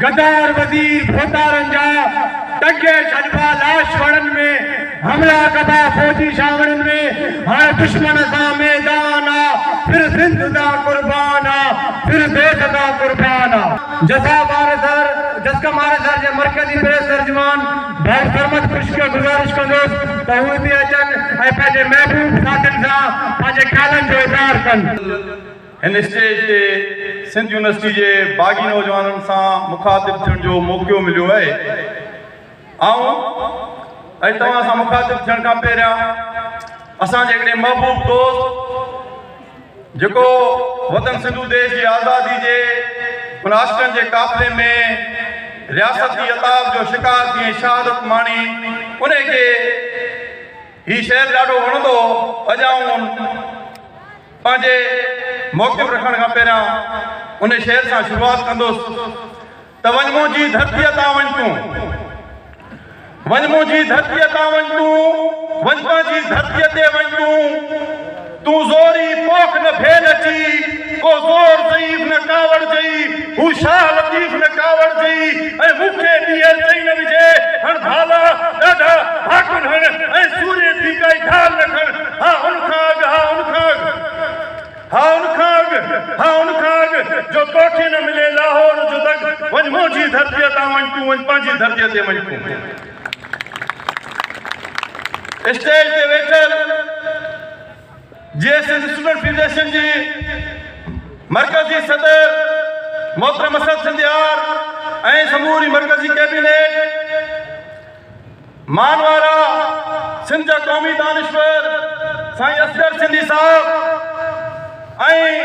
गद्दार वजीर भोतारन जा टगे छॾिबा लाश वणन में हमला कदा फौजी शावणन में हाणे दुश्मन सा मैदान फिर सिंध दा कुर्बान फिर देश दा कुर्बान जसा मारसर जसका मारसर जे मरकजी प्रेस तर्जुमान भाई सरमत खुश के गुजारिश कंदोस त उहे बि अचन ऐं पंहिंजे महबूब साथियुनि सां पंहिंजे ख़्यालनि जो इज़हार कनि। इन स्टेज ते सिंध यूनिवर्सिटी जे बागी नौजवाननि सां मुखातिब थियण जो मौक़ो मिलियो आहे। ऐं तव्हां सां मुखातिब थियण खां पहिरियां असांजे हिकिड़े महबूब दोस्त जेको वतन सिंधु देश जी आज़ादी जे उन आशिक़नि जे काफ़िले में रियासती अताब जो शिकार थी शहादत माणी उन खे हीउ शहर ॾाढो वणंदो अॼु आऊं पंहिंजे मौक़िफ़ रखण खां पहिरियां उन शहर सां शुरूआत कंदुसि त वञ मुंहिंजी धरतीअ तां वञ तूं वञ मुंहिंजी धरतीअ तां वञ तूं वञ पंहिंजी धरतीअ ते वञ तूं ज़ोरी पोख न भेल अची को ज़ोर ज़ईफ़ न कावड़ जई हू शाह लतीफ़ न कावड़ जई ऐं मूंखे ॾींहं चई न विझे हण भाला ॾाढा भाकुन हण ऐं सूर्य थी काई ढाल न खण हा उन खां अॻु हा उन खां अॻु जो तोखे न मिले लाहौर जो दग वञ मुंहिंजी धरतीअ तां वञ तूं वञ पंहिंजी धरतीअ ते वञ तूं। स्टेज ते वेठल जीएसएस स्टूडेंट फेडरेशन जी मरकजी सदर मोहतरम असद सिंधियार ऐं समूरी मरकजी कैबिनेट मानवारा सिंध जा क़ौमी दानिश्वर साईं असगर सिंधी साहब ऐं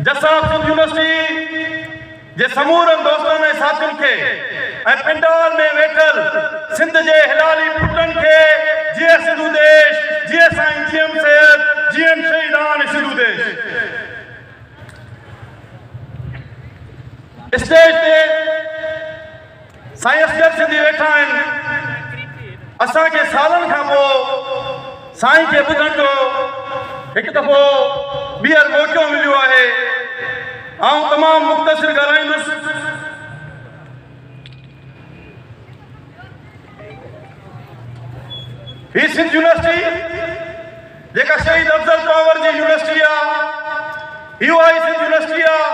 जसाब सिंध यूनिवर्सिटी जे समूरनि दोस्तनि ऐं साथियुनि खे ऐं पिंडाल में वेठल सिंध जे हिलाली पुटनि खे जीअं सिंधु देश जीअं साईं जीएम सैयद जीअं शहीदान सिंधु देश। स्टेज ते साईं असगर सिंधी वेठा आहिनि। असांखे सालनि खां पोइ साईं खे ॿुधण जो हिकु दफ़ो ॿीहर मौक़ो मिलियो आहे। आउं तमामु मुख़्तसिर ॻाल्हाईंदुसि। ही सिंध यूनिवर्सिटी जेका शहीद अफजल पावर जी यूनिवर्सिटी आहे इहो आहे सिंध यूनिवर्सिटी आहे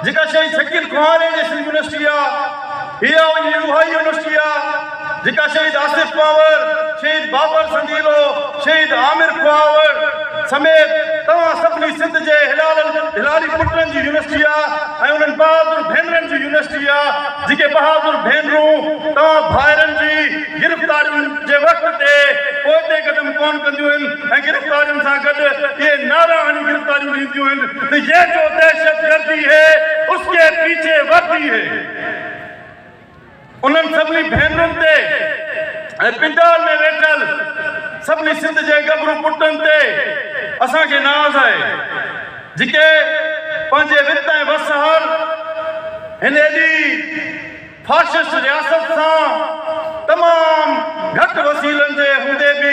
जेका शहीद शकील खुआरे जी सिंध यूनिवर्सिटी आहे इहा उहा यूनिवर्सिटी आहे जेका शहीद आसिफ पावर शहीद बाबर संदीलो शहीद आमिर खुआवर समेत तव्हां सभिनी सिंध जे हिलाली पुटनि जी यूनिवर्सिटी आहे ऐं उन्हनि बहादुर भेनरनि जी यूनिवर्सिटी आहे जेके बहादुर भेनरूं तव्हां भाइरनि जी गिरफ़्तारियुनि जे वक़्त ते पोइते क़दम कोन कंदियूं आहिनि ऐं गिरफ़्तारियुनि सां गॾु इहे नारा हणी गिरफ़्तारियूं ॾींदियूं आहिनि त ये जो दहशतगर्दी है उसके पीछे वर्दी है। उन्हनि सभिनी भेनरुनि ते ऐं पिंडाल में वेठल सभिनी सिंध जे गबरू पुटनि ते असांखे नाज़ आहे जेके पंहिंजे वित ऐं वसहर हिन एॾी फाशिस्ट रियासत सां तमामु घटि वसीलनि जे हूंदे बि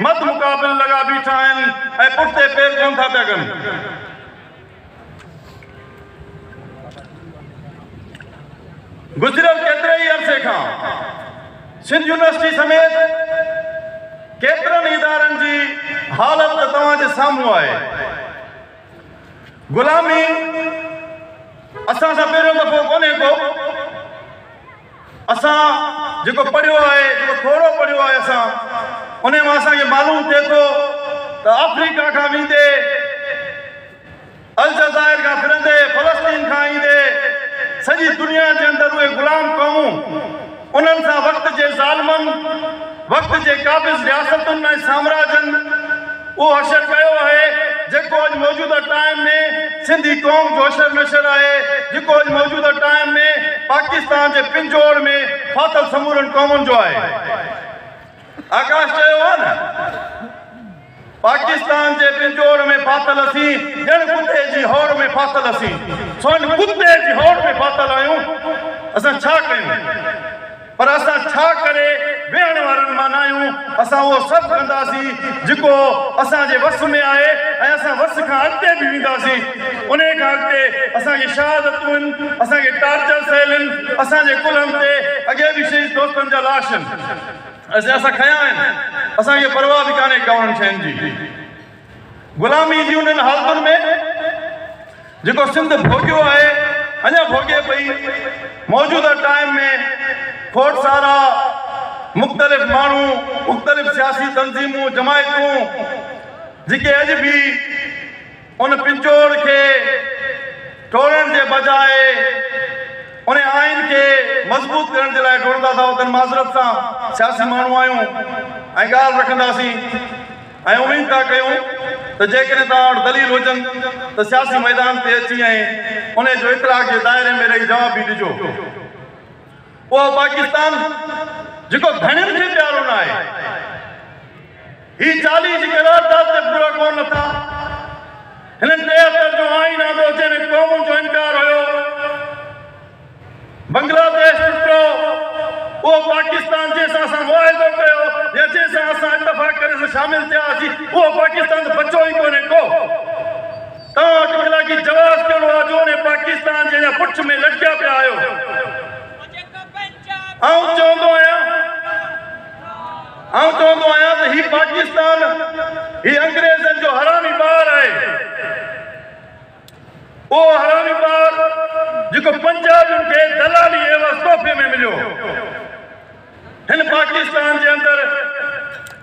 मद मुक़ाबिल लॻा बीठा आहिनि ऐं पुठिते पेर कोन था पिया कनि। गुज़िरियल केतिरे ई अरसे खां सिंध यूनिवर्सिटी समेत केतिरनि इदारनि जी हालत तव्हांजे साम्हूं आहे। ग़ुलामी असां सां पहिरियों दफ़ो कोन्हे को असां जेको पढ़ियो आहे जेको थोरो पढ़ियो आहे असां उन मां असांखे मालूम थिए थो त अफ्रीका खां वेंदे अलजाइर खां फिरंदे फ़लस्तीन खां ईंदे सॼी दुनिया जे अंदरि उहे ग़ुलाम क़ौमूं उन्हनि सां वक़्त जे ज़ालिमनि वक़्त जे क़ाबिज़ रियासतुनि ऐं साम्राजनि उहो हशर कयो आहे जेको अॼु मौजूदा टाइम में सिंधी क़ौम जो हशर नशर आहे जेको अॼु मौजूदा टाइम में पाकिस्तान जे पिंजोड़ में फाथल समूरनि क़ौमुनि जो आहे। आकाश चयो आहे न पाकिस्तान जे पिंजोड़ में फाथल असीं ॼण कुते जी हौड़ में फाथल असीं सो कुते जी हौड़ में फाथल आहियूं। असां छा कयूं पर असां छा करे वेहण वारनि मां न आहियूं। असां उहो सभु कंदासीं जेको असांजे वस में आहे ऐं असां वस खां अॻिते बि वेंदासीं। उन खां अॻिते असांजी शहादतूं आहिनि, असांखे टार्चर थियल आहिनि, असांजे कुलनि ते अॻे बि शहीद दोस्तनि जा लाश आहिनि, असां खया आहिनि, असांखे परवाह बि कान्हे कवण शयुनि जी। ग़ुलामी जी उन्हनि हालतुनि में जेको सिंध भोॻियो आहे, अञा भोॻे पई। मौजूदा टाइम में खोट सारा मुख़्तलिफ़ माण्हू, मुख़्तलिफ़ सियासी तंज़ीमूं, जमायतूं जेके अॼु बि उन पिंचोड़ खे टोड़ण जे बजाए उन आइन खे मज़बूत करण जे लाइ डोड़ंदा था वञनि। माज़रत सां सियासी माण्हू आहियूं ऐं ॻाल्हि रखंदासीं ऐं उमेद था कयूं त जेकॾहिं तव्हां वटि दलील हुजनि त सियासी मैदान ते अची ऐं उन जो इतलाक़ जे दायरे में रही जवाब बि ॾिजो। उहो पाकिस्तान जेको घणनि खे प्यारो न आहे, ही 40 जी करारदाद ते पूरा कोन था। हिननि 73 जो आइन आंदो जंहिंमें क़ौमुनि जो इनकार हुयो। बांग्लादेश टुटो, उहो पाकिस्तान जंहिंसां असां मुआहिदो कयो या जंहिंसां असां इतफ़ाक़ करे शामिल थियासीं, उहो पाकिस्तान त बचो ई कोन्हे को। तव्हां वटि इख़्लाक़ी जवाज़ कहिड़ो आहे जो उन पाकिस्तान जे पुठ में लटकिया पिया आहियो? आउं चवंदो आहियां त ही पाकिस्तान, ही अंग्रेज़नि जो हरामी ॿार आहे। उहो हरामी ॿार जेको पंजाबियुनि खे दलाली एवज़ तोहफ़े में मिलियो। हिन पाकिस्तान जे अंदरि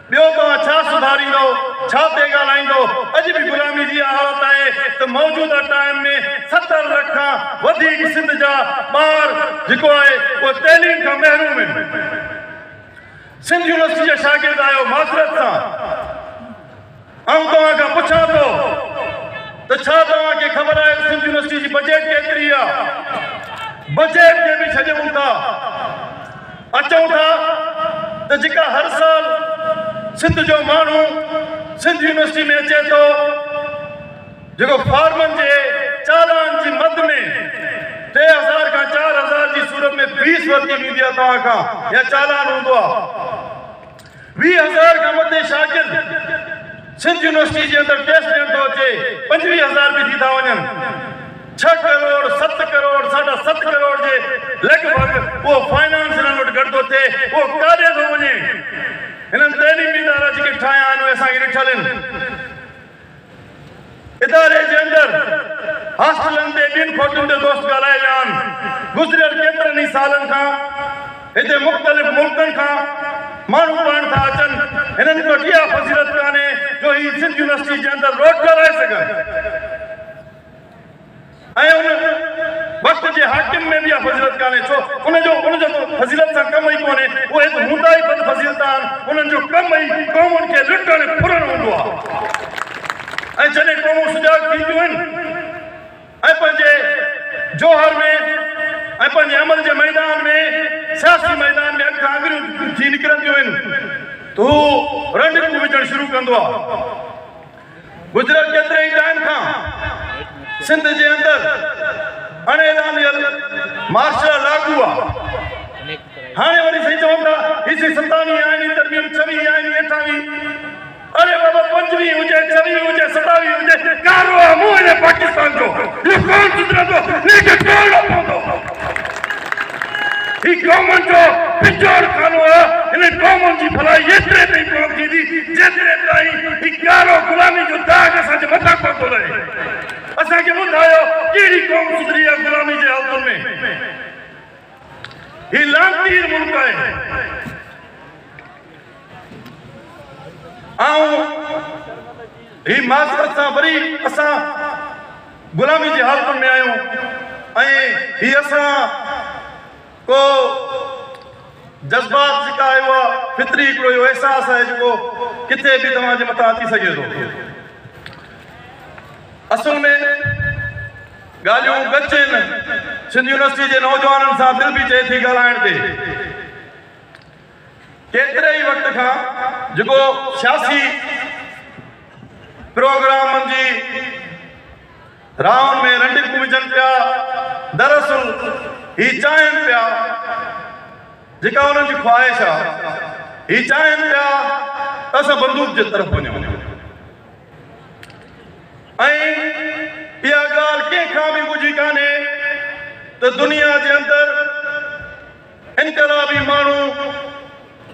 ॿियो तव्हां छा सुधारींदो, छा ते ॻाल्हाईंदो? अॼु बि ग़ुलामी जी हालत आहे त मौजूदा टाइम में 70 लख खां वधीक सिंध जा ॿार जेको आहे उहो तइलीम खां महरूम आहिनि। सिंध यूनिवर्सिटी जा शागिर्द आहियो, माज़रत सां आउं तव्हां खां पुछां थो त छा तव्हांखे ख़बर आहे सिंध यूनिवर्सिटी जी बजट केतिरी आहे? बजट खे बि छॾूं था, अचूं था त जेका हर साल सिंध जो माण्हू सिंध यूनिवर्सिटी में अचे थो, जेको फार्मनि जे चालान जी मद में 3000 खां 4000 जी सूरत में फीस वरिती वेंदी आहे तव्हां खां, या चालान हूंदो आहे। 20,000 खां मथे शागिर्द सिंध यूनिवर्सिटी जे अंदरि टेस्ट ॾियण थो अचे, 25,000 बि थी था वञनि। 6 करोड़ 7 करोड़ 7.5 करोड़ जे लॻभॻि उहो फाइनेंस हिननि वटि गॾु थो थिए। उहो काॾे थो वञे? हिननि तइलीमी इदारा जेके ठाहिया आहिनि उहे असांखे ॾिठल आहिनि। इदारे जे अंदरि हॉस्टलनि ते ॿिनि खोटुनि ते दोस्त ॻाल्हाए विया आहिनि। गुज़िरियल केतिरनि ई सालनि खां हिते मुख़्तलिफ़ मुल्कनि खां माण्हू पढ़ण था अचनि। हिननि वटि इहा फज़ीलत कान्हे जो ही सिंध यूनिवर्सिटी जे अंदरि रोज़गार रहे सघनि, ऐं उन वक़्त जे हाकिम में बि इहा फज़ीलत कान्हे। छो उनजो फज़ीलत सां कम ई कोन्हे। उहे हूंदा ई बद फज़ीलत आहिनि, उन्हनि जो कम ई क़ौमुनि खे लुटण फुरण हूंदो आहे। ऐं जॾहिं क़ौमूं सुजाॻ थींदियूं आहिनि ऐं पंहिंजे जोहर में ऐं पंहिंजे अमल जे मैदान में, सियासी मैदान में अॻियां अॻरियूं थी निकिरंदियूं आहिनि, त हू रंडिकूं विझणु शुरू कंदो आहे। गुज़िरियल केतिरे ई टाइम खां सिंध जे अंदरि अणएलानियल मार्शल लागू आहे। हाणे वरी साईं चवनि था ही 27 आहिनि, तरमीम 26 आहिनि, 28। अरे बाबा 25 हुजे, 26 हुजे, 27 हुजे, कारो आहे मुंहुं हिन पाकिस्तान जो। इहो कौन सुधरंदो? हिनखे तोड़णो पवंदो। ही क़ौमुनि जो पिछोड़ खानो आहे। हिन क़ौमुनि जी भलाई एतिरे ताईं कोन थींदी जेतिरे ताईं ही कारो ग़ुलामी जो दाग़ असांजे मथां कोन थो लहे। असांखे ॿुधायो कहिड़ी क़ौम सुधरी आहे ग़ुलामी जे हालतुनि में? ही लानतीर मुल्क आहे। ही माज़रत सां वरी असां ग़ुलामी जे हालतुनि में आहियूं, ऐं ही असां को जज़्बात जेका आहे उहा फितरी हिकिड़ो इहो अहसासु आहे जेको किथे बि तव्हांजे मथां अची सघे थो। असल में ॻाल्हियूं गच आहिनि। सिंध यूनिवर्सिटी जे नौजवाननि सां दिलि बि चए थी ॻाल्हाइण ते। केतिरे ई वक़्त खां जेको सियासी प्रोग्रामनि जी राउनि में रंडिकूं विझनि पिया, दरअसल ही चाहिनि पिया जेका उन्हनि जी ख़्वाहिश आहे ही चाहिनि पिया त असां बंदूक जे तरफ़ वञूं ऐं इहा ॻाल्हि कंहिंखां बि ॿुधी कान्हे त दुनिया जे अंदरि इनकलाबी माण्हू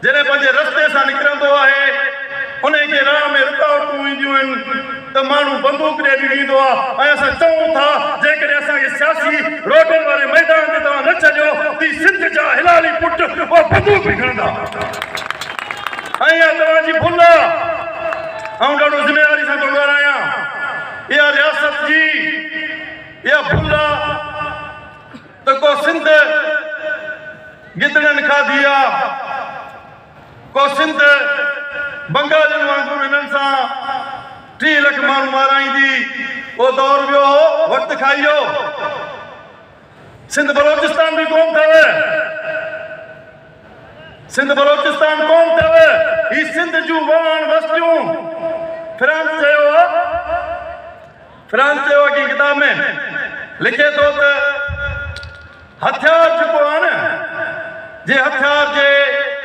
जॾहिं पंहिंजे रस्ते सां निकिरंदो आहे उन खे राह में रुकावटूं ईंदियूं आहिनि त माण्हू बंदूक ॾे ॾींदो आहे ऐं असां चऊं था जेकॾहिं असांखे सियासी रोडनि वारे मैदान ते तव्हां न छॾियो त सिंध जा हिलाली पुट उहे बंदूक बि खणंदा ऐं इहा तव्हांजी भुल आहे ऐं ॾाढो ज़िमेवारी सां थो ॻाल्हायां इहा रियासत जी इहा भुल आहे त को सिंध गिदड़नि खाधी आहे को सिंध बंगालियुनि वांगुरु हिननि सां 3 लख माण्हू माराईंदी उहो दौर वियो वक़्तु खाई वियो सिंध बलोचिस्तान बि कोन अथव सिंध बलोचिस्तान कोन अथव ही सिंध जूं वाण बस्तियूं फ्रांस चयो आहे कंहिं किताब में लिखे थो त हथियार जेको आहे न जे हथियार जे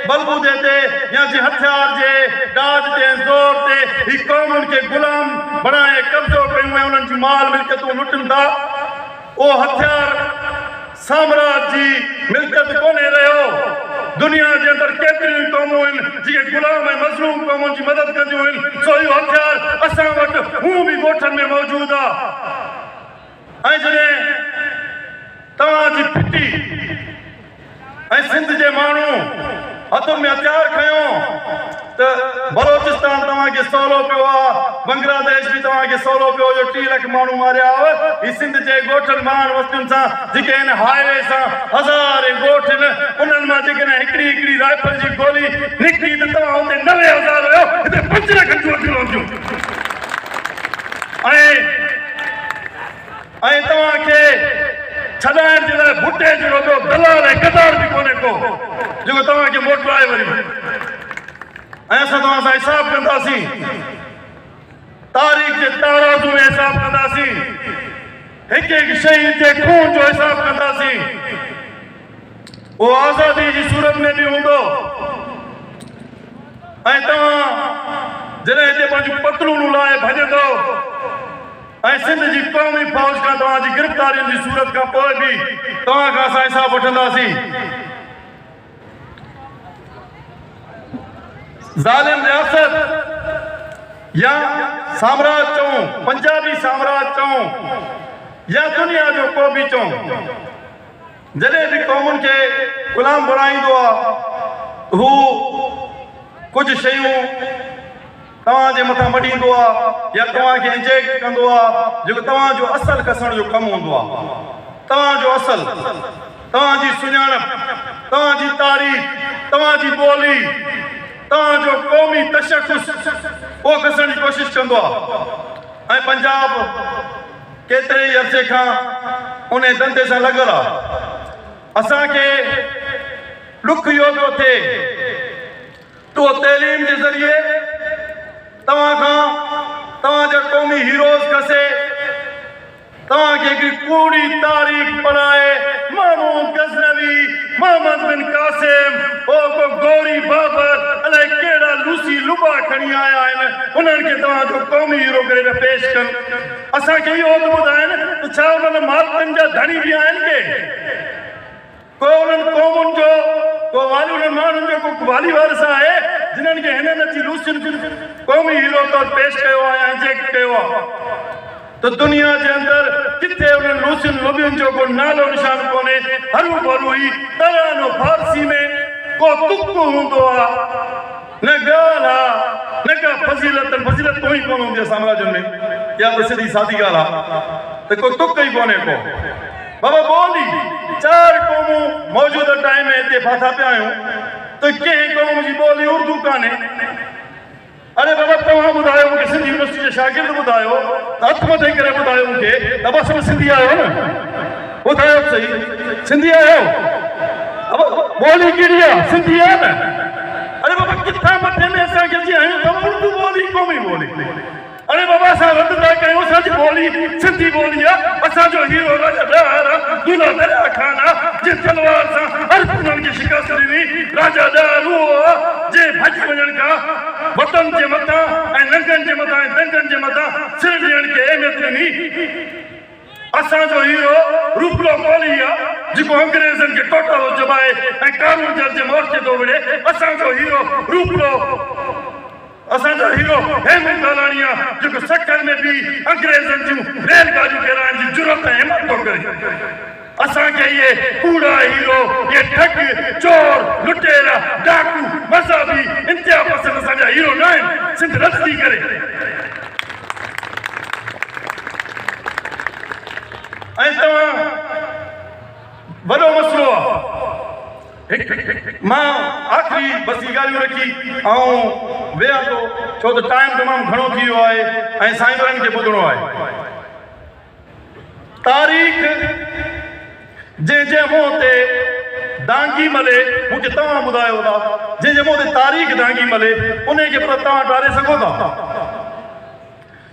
बलबूदे ते या जे हथियार जे डाज ते ज़ोर ते ही क़ौमुनि खे गुलाम बणाए कब्ज़ो कयूं ऐं उन्हनि जी माल मिल्कियतूं लुटनि था उहो हथियार साम्राज जी मिल्कियत कोन्हे रहियो दुनिया जे अंदरि केतिरियूं क़ौमूं आहिनि जेके गुलाम ऐं मज़लूम क़ौमुनि जी मदद कंदियूं आहिनि सो इहो हथियार असां वटि हू बि ॻोठनि में मौजूदु आहे ऐं जॾहिं तव्हांजी फिटी ऐं सिंध जे माण्हू हथुनि में हथियार खयो त बलोचिस्तान तव्हांखे सवलो पियो आहे बांग्लादेश बि तव्हांखे सवलो पियो जो 3 लख माण्हू मारिया हुआ ही सिंध जे ॻोठनि मान वस्तुनि सां जेके हिन हाईवे सां हज़ारे ॻोठ आहिनि उन्हनि मां जेकॾहिं हिकिड़ी राइफल जी गोली निकिरी त तव्हां हुते 90,000 हुयो हिते 5 लख जूं हूंदियूं ऐं तव्हांखे छॾाइण जे लाइ भुटे जहिड़ो को दलाल ऐं गदार बि कोन्हे को जेको तव्हांखे मोकिलाए वरी ऐं असां तव्हां सां हिसाबु कंदासीं तारीख़ जे ताराज़ू में हिसाबु कंदासीं हिकु हिकु शहीद जे खून जो हिसाबु कंदासीं उहो आज़ादी जी सूरत में बि हूंदो ऐं तव्हां जॾहिं हिते पंहिंजूं पतलूनूं लाइ भॼंदो ऐं सिंध जी क़ौमी फ़ौज खां तव्हांजी गिरफ़्तारियुनि जी सूरत खां पोइ बि तव्हां खां असां हिसाबु वठंदासीं ज़ालिम रियासत या साम्राज चऊं पंजाबी साम्राज चऊं या दुनिया जो को बि चऊं जॾहिं बि क़ौमुनि खे ग़ुलाम बणाईंदो आहे हू कुझु शयूं तव्हांजे मथां मॾींदो आहे या तव्हांखे इंजेक्ट कंदो आहे जेको तव्हांजो असुलु कसण जो कमु हूंदो आहे तव्हांजो असुलु तव्हांजी सुञाणप तव्हांजी तारीख़ तव्हांजी ॿोली तव्हांजो क़ौमी तशख़ुस उहो कसण जी कोशिशि कंदो आहे ऐं पंजाब केतिरे ई अरसे खां उन धंधे सां लॻल आहे असांखे ॾुख इहो पियो थिए त उहो तइलीम जे ज़रिए तव्हांजा क़ौमी हीरोज़ कसे तव्हांखे हिकिड़ी कूड़ी तारीख़ पढ़ाए महमूद गज़नवी मोहम्मद बिन कासिम को गौरी बाबर अलाए कहिड़ा लूसी लुबा खणी आया आहिनि उन्हनि खे तव्हांजो क़ौमी हीरो करे पेश कनि असांखे इहो त ॿुधाइनि त छा उन्हनि मालिकनि जा धणी बि आहिनि के को उन्हनि क़ौमुनि जो को वाली उन्हनि माण्हुनि जो को वाली वारिस आहे जिन्हनि खे हिननि अची लूसियुनि क़ौमी हीरो तौरु पेश कयो आहे ऐं इंजेक्ट कयो आहे त दुनिया जे अंदरि किथे उन्हनि लूसियुनि लुबियुनि जो को नालो निशान कोन्हे हरू भरू ई तरानो फारसी में को तुक हूंदो आहे न ॻाल्हि आहे न का फज़ीलत तो ई कोन हूंदी आहे साम्राज्यनि में या त सिधी सादी ॻाल्हि आहे त को तुक ई कोन्हे को बाबा ॿोली 4 क़ौमूं मौजूदा टाइम में हिते फाथा पिया आहियूं त कंहिं क़ौम जी ॿोली उर्दू कान्हे अरे बाबा तव्हां ॿुधायो मूंखे सिंधी यूनिवर्सिटी जे शागिर्द ॿुधायो त हथ मथे करे ॿुधायो मूंखे त बसि सिंधी आहियो न ॿुधायो सही सिंधी आहियो ॿोली कहिड़ी आहे सिंधी आहे न अरे बाबा किथां मथे में असांखे अची आहियूं त उर्दू ॿोली क़ौमी ॿोली अरे बाबा असां रद्द था कयूं असांजी ॿोली सिंधी ॿोली आहे असांजो हीरो राजा दूल्हा दरिया खान आहे जिस तलवार सां हर उन्हनि खे शिकस्त ॾिनी राजा ॾार उहो जे भॼी वञण खां वतन जे मथां ऐं नंगनि जे मथां ऐं दंगनि जे मथां सिर ॾियण खे अहमियत ॾिनी असांजो हीरो रूपलो कोहली आहे जेको अंग्रेज़नि खे टोटलो चबाए ऐं कानून जे मोर्चे थो विढ़े असांजो हीरो रूपलो असांजो हीरो हेमंत लालाणी आहे जेको सखर में बि अंग्रेज़नि जूं रेलगाॾियूं किराइण जी ज़रूरत ऐं हिमत थो करे असांखे इहे कूड़ा हीरो इहे ठग चोर लुटेरा डाकू मज़हबी इंतिहा पसंद असांजा हीरो न आहिनि सिंध रद्दी करे ऐं तव्हां वॾो मसइलो आहे मां आख़िरी बसी ॻाल्हियूं रखी ऐं वेहा थो छो त टाइम तमामु घणो थी वियो आहे ऐं साईं वारनि खे ॿुधणो आहे तारीख़ जंहिंजे मुंहं ते दांगी मले मूंखे तव्हां ॿुधायो था जंहिंजे मुंहं ते तारीख़ दांगी मले उन खे पर तव्हां टारे सघो था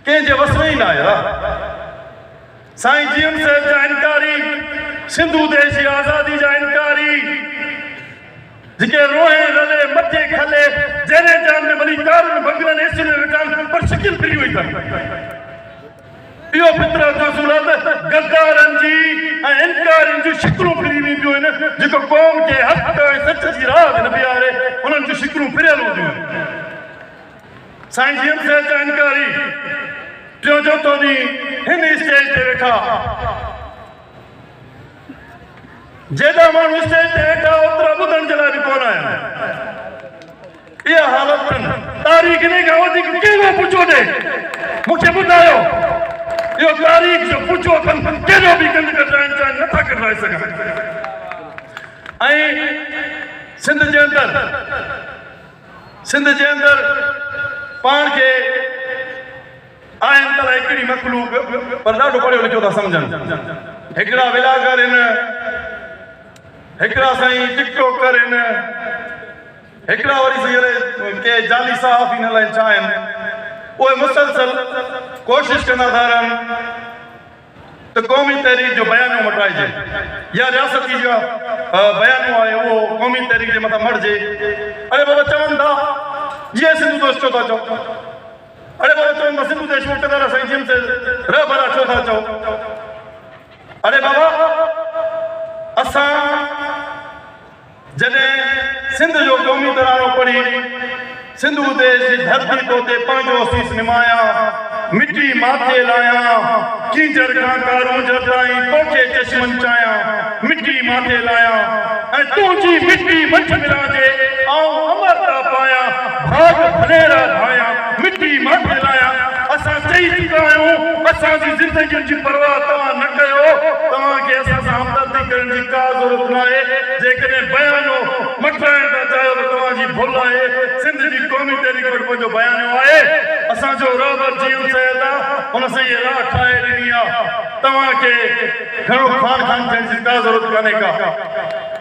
कंहिंजे वस में ई न आहे साईं जीएम साहिब जा इनकारी सिंधु देश जी आज़ादी जा इनकारी जेके रोए रले मथे खले जहिड़े जान में वञी कारनि बंगलनि एसियुनि में वेठा पर शिकिल फिरी वई अथनि इहो फितरत जो सूरत गद्दारनि जी ऐं इनकारनि जूं शिकिलूं फिरी वेंदियूं आहिनि जेको क़ौम खे हक़ ऐं सच जी राह ते न बीहारे उन्हनि जूं शिकिलूं फिरियल हूंदियूं आहिनि साईं जीएम साहिब जा इनकारी टियों चौथों ॾींहुं हिन स्टेज ते वेठा जेॾा माण्हू स्टेज ते वेठा ओतिरा ॿुधण जे लाइ बि कोन आया इहा हालत अथनि तारीख़ इन खां वधीक कहिड़ो पुछो ॾे मूंखे ॿुधायो इहो तारीख़ जो पुछो अथनि कहिड़ो बि गंद कढाइण चाहिनि नथा कढाए सघनि ऐं सिंध जे अंदरि पाण खे आहिनि त हिकिड़ी मखलूक पर ॾाढो पढ़ियो लिखियो था सम्झनि हिकिड़ा विलागर आहिनि हिकिड़ा साईं टिकटॉकर आहिनि हिकिड़ा वरी के जाली सहाफ़ी न लाइ छा आहिनि उहे मुसलसल कोशिशि कंदा था रहनि त क़ौमी तहरीक जो बयानो मटाइजे या रियासती जो बयानो आहे उहो क़ौमी तहरीक जे मथां मटिजे अरे बाबा चवनि था जीअं सिंधु दोस्त छो था चओ अरे बाबा चवनि था सिंधु देश मुक़दर साईं जिम से रह भला छो था चओ अरे बाबा असां जॾहिं सिंध जो क़ौमी तरानो पढ़ी सिंधु देश जी धरती ते पंहिंजो असीस निमाया मिट्टी माथे लाया कींजर खां कारूंजर ताईं तोखे चश्मन चाया मिट्टी माथे लाया ऐं तुंहिंजी मिट्टी मंझ मिलाजे आऊं अमरता पाया भाग भलेरा ठाया मिट्टी माथे लाया असां चई चुका आहियूं असांजी ज़िंदगी जी परवाह तव्हां न कयो तव्हांखे असां सां हमदर्दी करण जी का ज़रूरत न आहे जेकॾहिं बयानो मटाइण था चाहियो त तव्हांजी भुल आहे सिंध जी क़ौमी तहरीक वटि पंहिंजो बयानो आहे असांजो रहबर जीवन सैद आहे हुन सां इहा राह ठाहे ॾिनी आहे तव्हांखे घणो खान खान थियण जी का ज़रूरत कान्हे का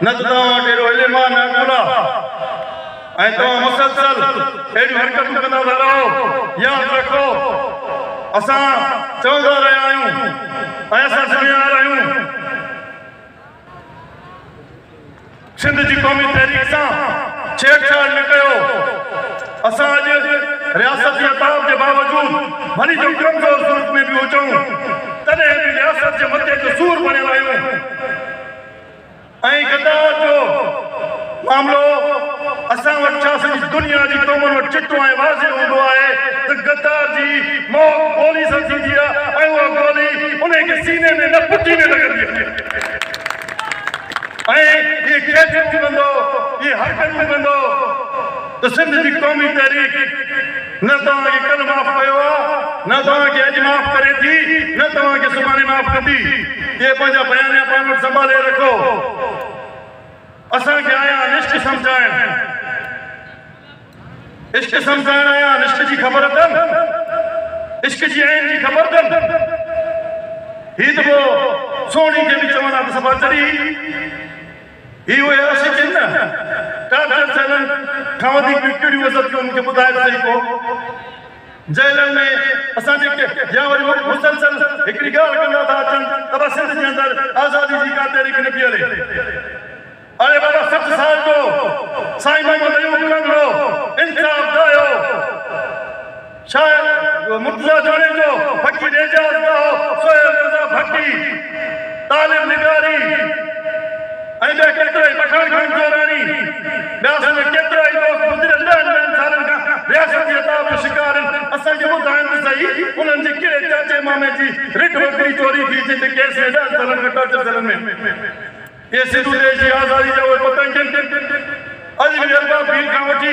न त तव्हां वटि अहिड़ो इल्मु आहे न अक़ुल आहे ऐं तव्हां मुसलसल अहिड़ियूं हरकतूं कंदा था रहो यादि रखो असां चवंदा रहिया आहियूं ऐं असां सुञाणा आहियूं सिंध जी क़ौमी तहरीक सां छेड़छाड़ न कयो असां अॼु रियासत जे ताब जे बावजूदु भली जो कमज़ोर सूरत में बि हुजूं तॾहिं बि रियासत जे मथे जो सूर बणियल आहियूं ऐं गद्दार जो मामिलो असां वटि छा सॼी दुनिया जी क़ौमुनि वटि चिटो ऐं वाज़े हूंदो आहे त गद्दार जी मौत गोली सां थींदी आहे ऐं उहा गोली उन खे सीने में न पुठी में लॻंदी आहे ऐं इहे खेच कंदो इहे हरकतूं कंदो त सिंध जी क़ौमी तहरीक न तव्हांखे कल्ह माफ़ कयो आहे न तव्हांखे अॼु माफ़ करे थी न तव्हांखे सुभाणे माफ़ कंदी इहे पंहिंजा बयान पाण वटि संभाले रखो असांखे आया इश्क सम्झाइण इश्क सम्झाइण आया इश्क जी ख़बर अथनि इश्क जी आइन जी ख़बर अथनि हीअ त पोइ सोणी खे बि चवंदा त सभा चढ़ी ही उहे आशिक़ आहिनि न टाटर सैलन खां वधीक बि कहिड़ियूं वज़तियूं मूंखे ॿुधाए सही को जेलनि में असां जेके या वरी मुसलसल हिकिड़ी ॻाल्हि कंदा था अचनि त बसि सिंध जे अंदरि आज़ादी जी का तहरीक न पई हले अरे बाबा साल जो साईं मोहम्मद अयूब कंगड़ो इंसाफ दायो शायद मुर्तजा जोड़े जो फकीर एजाज का हो सोहेल रजा भट्टी तालिब निगारी ऐं केतिरा ई पठान खान जोरानी ॿिया केतिरा ई दोस्त गुज़िरियल 10 सालनि खां रियासत जी अताब जो शिकार आहिनि असांखे ॿुधाइनि त सही उन्हनि जे कहिड़े चाचे मामे जी रिक बकरी चोरी थी जिते केस में 10 सालनि खां टॉर्चर सालनि में ये सिंधु देश जी आज़ादी जा उहे पतंग अॼु बि अरबाब भील खां वठी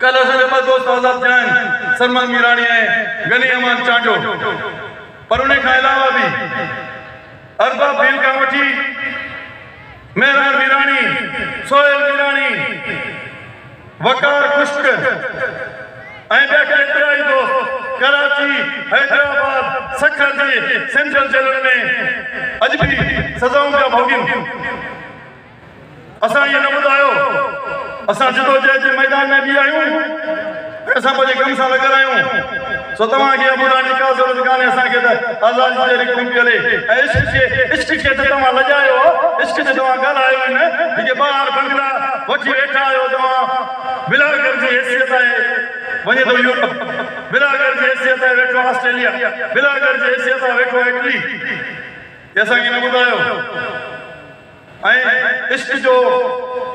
कल्ह असांजा ॿ दोस्त आज़ाद थिया आहिनि सरमल मीराणी ऐं गनी अमान चांडो पर उन खां अलावा बि अरबाब भील खां वठी मेहरान मीराणी सोहेल मीराणी वकार खुश्क ऐं ॿिया केतिरा ई दोस्त कराची हैदराबाद सखर जे सेंट्रल जेलनि में अॼु बि सज़ाऊं पिया भोॻनि असां इहो न ॿुधायो असां जदोजहद जे मैदान में बि आहियूं असां पंहिंजे कम सां लॻल आहियूं सो तव्हांखे ॿुधाइण जी का ज़रूरत कान्हे असांखे त आज़ादी जे रिक में हले ऐं इश्क खे त तव्हां लॼायो इश्क ते तव्हां ॻाल्हायो न जेके ॿार बंगला वठी वेठा आहियो तव्हां बिलागर जी हैसियत आहे वञे थो यूरोप बिलागर जी हैसियत आहे वेठो ऑस्ट्रेलिया बिलागर जी हैसियत आहे वेठो इटली असांखे न ॿुधायो ऐं इश्क जो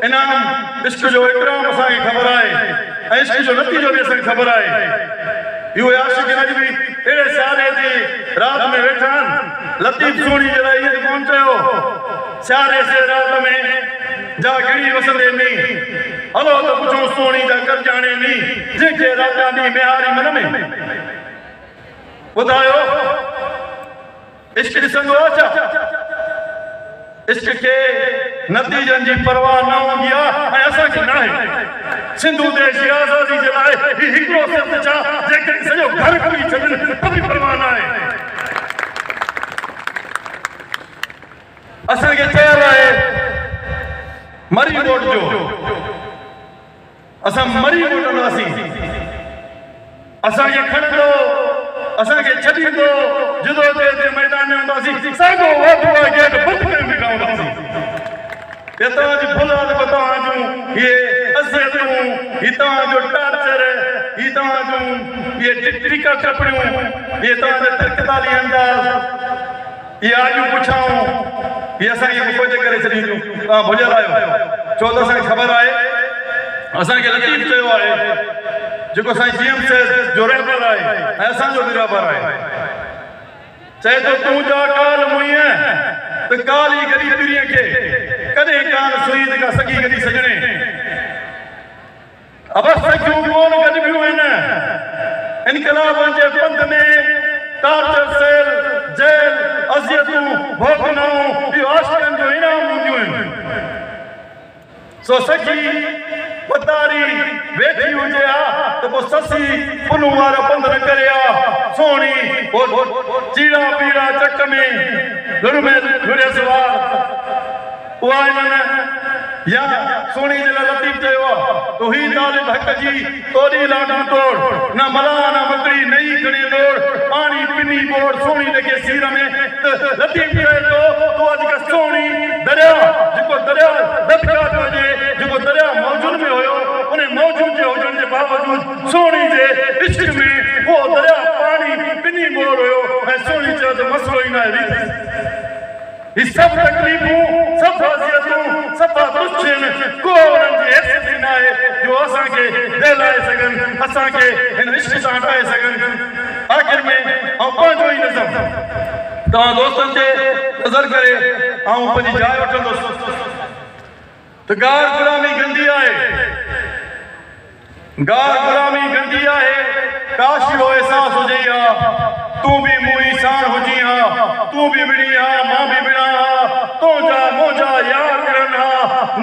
इनाम इश्क जो इकराम असांखे ख़बर आहे ऐं इश्क जो नतीजो बि असांखे ख़बर आहे इहो आशिक़ अॼु बि अहिड़े सियारे जी राति में वेठा आहिनि लतीफ़ सोणी जे लाइ इहो कोन चयो सियारे से राति में जा गिड़ी वसंदे नी हलो त पुछूं सोणी जा कर जाणे नी जंहिंखे राजा नी मेहारी मन में ॿुधायो इश्क ॾिसंदो आहे छा इश्क के नतीजन जी परवाह न हूंदी आहे ऐं असांखे न आहे सिंधु देश जी आज़ादी जे लाइ हिकिड़ो सिर्फ़ छा जेकॾहिं सॼो घर खोई छॾनि त बि परवाह न आहे असांखे चयो आहे मरी वोट जो असां मरी वोटंदासीं असांखे खणंदो असांखे छॾींदो जदोजहद जे मैदान में हूंदासीं साॻियो वापस गेट बंदि करे बीठा हूंदासीं ये तव्हांजी भुल आहे त तव्हां जूं इहे अज़ियतूं ही तव्हांजो टार्चर ही तव्हां जूं इहे टीका टपड़ियूं इहे तव्हांजा तरकताली अंदाज़ इहे आजू पुछाऊं इहे असांखे मुफ़त करे छॾींदियूं तव्हां भुलियल आहियो छो त असांखे ख़बर आहे असांखे लतीफ़ चयो आहे जेको साईं जीएम जो रहबर आहे ऐं असांजो बि रहबर आहे चए थो तूं जा काल मुईअ त काली गरी पीरीअ खे कॾहिं कान सुई का सगी गरी सजणे अबस सखियूं कोन गॾिबियूं आहिनि इनकलाबनि जे पंध में टार्चर सेल जेल अज़ियतूं भोगनाऊं इहो आशिक़नि जो इनाम हूंदियूं आहिनि सो सखी पतारी वेठी हुजे हा त पोइ ससी पुनू वारा पंध न करे हा सोणी चीड़ा पीड़ा चक में घुर में घुरे सवार उहा इन्हनि या सोणी जे लाइ लतीफ़ चयो आहे तो ही तालिब हक़ जी तोड़ी लाडू तोड़ न मला न मकड़ी नई खणी दौड़ पानी पिनी बोड़ सोणी जेके सीर में लतीफ़ चए थो तो अॼुकल्ह सोणी दरिया जेको दरिया दबका थो हुजे जेको दरिया मौजूद में हुयो उन मौजूद जे हुजण जे बावजूद सोणी जे इश्क में उहो दरिया पानी पिनी बोड़ हुयो ऐं सोणी चयो त मसलो ई न आहे ये सब तकलीफूं सब अज़ियतूं सब दुश्मन को उन्हनि जी हैसियत न आहे जो असांखे दिलाए सघनि असांखे हिन इश्क सां हटाए सघनि आख़िर में ऐं पंहिंजो ई नज़म तव्हां दोस्तनि खे नज़र करे ऐं पंहिंजी जाइ वठंदुसि त गार गुलामी गंदी आहे गार गुलामी गंदी आहे काश इहो एहसास हुजे हा तूं बि मूं साण हुजी हा तूं बि विड़ी हा मां बि विड़ा हा तुंहिंजा मुंहिंजा यार विड़नि हा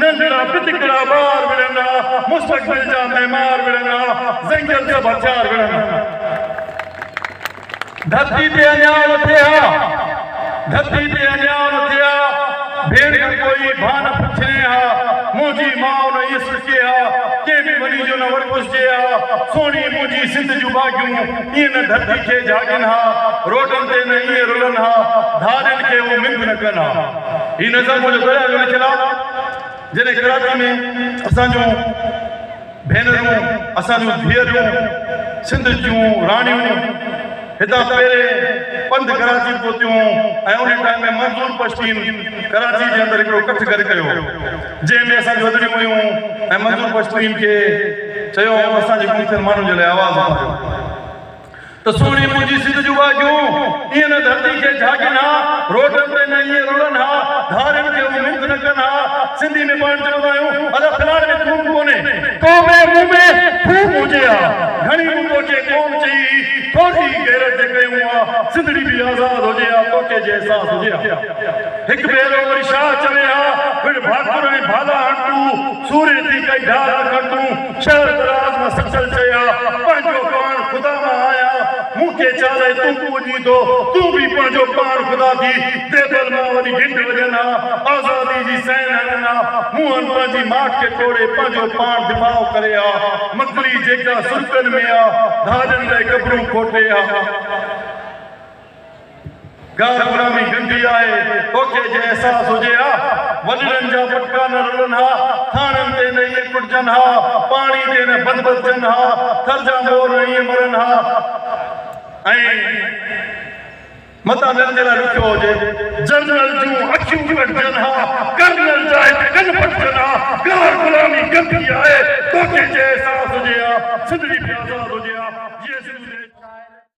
नंढड़ा पितकड़ा ॿार विड़नि हा मुस्तक़बिल जा महिमान विड़नि हा ज़ंगल जा हथियार विड़नि हा धरती ते अञा न थिया धरती ते अञा न थिया भेड़ कोई भान पुछे हा मुंहिंजी माउ न इहे सुचे हा कंहिं बि वॾी जो न वरपुछे हा सोणी मुंहिंजी सिंध जूं भाॼियूं ईअं न धरती खे जाॻनि हा रोडनि ते न ईअं रुलनि हा धारियुनि खे उहो मिंद न कनि हा हीउ नज़र मुंहिंजो दरिया जो लिखियलु आहे जॾहिं कराची में असांजूं भेनरूं असांजूं धीअरूं सिंध जूं राणियूं हितां पहिरें पंध कराची पहुतियूं ऐं उन टाइम में मंज़ूर पश्तीन कराची जे अंदरि हिकिड़ो कठ करे कयो जंहिंमें असांजी वधड़ियूं हुयूं ऐं मंज़ूर पश्तीन खे चयो असांजे गुम माण्हुनि जे लाइ आवाज़ मारियो त सोणी मुंहिंजी सिंध जूं भाॼियूं ईअं न धरती खे झाकिन हा रोडनि ते न ईअं रुलनि हा धारियुनि खे उमिद न कनि हा सिंधी में पाण चवंदा आहियूं अदा फिलहाल में थूम कोन्हे तो में मुंहुं में थूम हुजे हा घणी मूं तोखे कोन चई थोरी गैरत जे कयूं हा सिंधड़ी बि आज़ाद हुजे हा तोखे जे अहसास हुजे हा हिकु भेरो वरी छा चवे हा फिर भाकुर ऐं भाला हटूं सूर्य थी कई ढाल खटूं शहर दराज मां सचल चया पंहिंजो पाण ख़ुदा मां आया मूंखे चाले तूं पूजी थो तूं बि पंहिंजो पाण ख़ुदा थी देबल मां वरी गिंड वॼनि हा आज़ादी जी सैन हणनि हा मुंहनि पंहिंजी माठ खे तोड़े पंहिंजो पाण दिफ़ाउ करे हा मकली जेका सुल्कनि में हा धाजनि लाइ कबरूं खोटे हा गार गुलामी गंदी आहे तोखे जे अहसास हुजे हा वॾड़नि जा पटका न रुलनि हा थाणनि ते न इहे कुटजनि हा पाणी ते न बंद बदजनि हा थर जा मोर न इहे मरनि हा ऐं मता मिलण जे लाइ ॾुखियो हुजे जनरल जूं अखियूं कटजनि हा कर्नल जा कन पटजनि हा गार गुलामी गंदी आहे तोखे जे अहसास हुजे हा सिंधड़ी बि आज़ाद हुजे हा